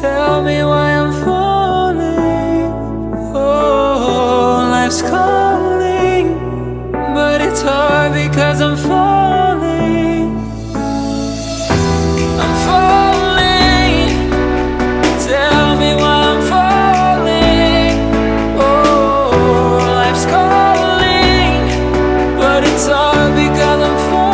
Tell me why I'm falling. Oh, life's calling, but it's hard because I'm falling. I'm falling. Tell me why I'm falling. Oh, life's calling, but it's hard because I'm falling.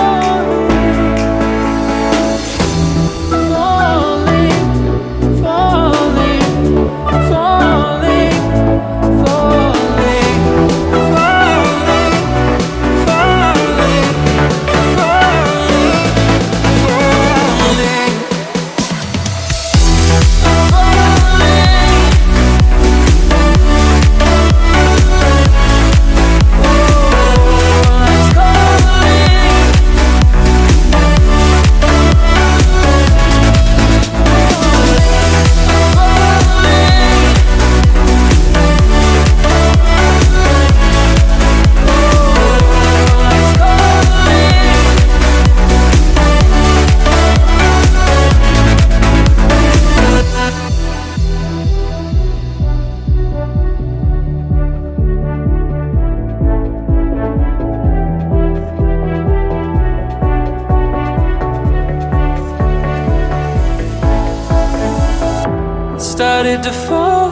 Started to fall,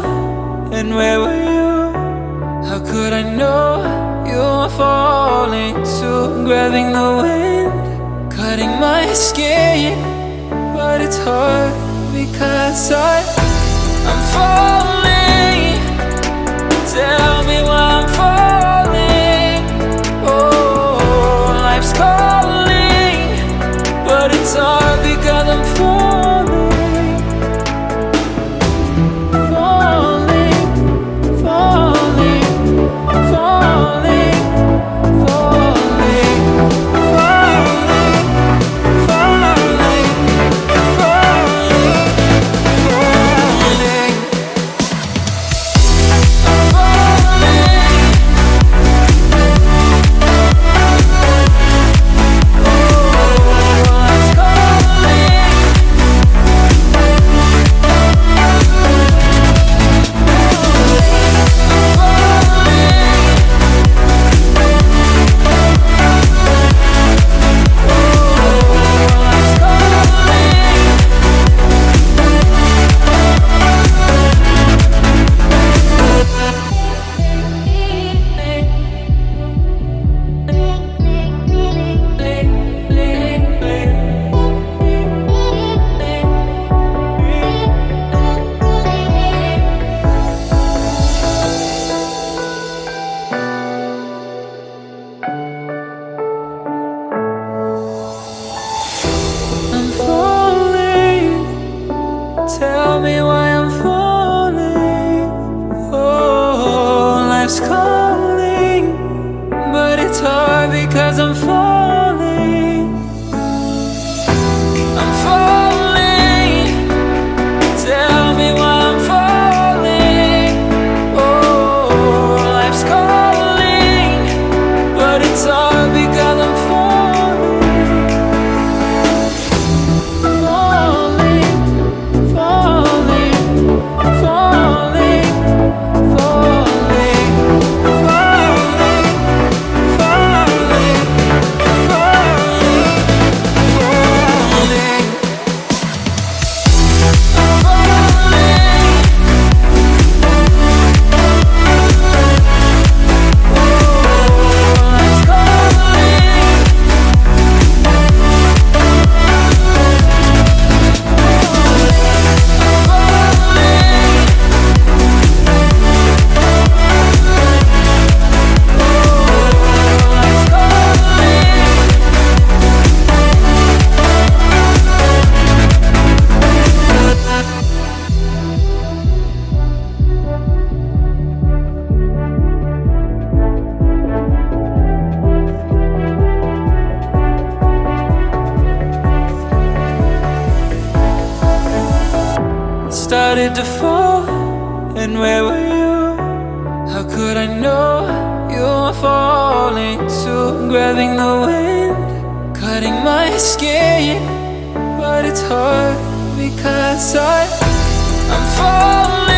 and where were you? How could I know you were falling too? Grabbing the wind, cutting my skin, but it's hard because I'm falling. Tell me why I'm falling. Oh, life's calling, but it's hard because I'm falling. Falling. started to fall, and where were you? How could I know you were falling too? Grabbing the wind, cutting my skin, but it's hard because I'm falling.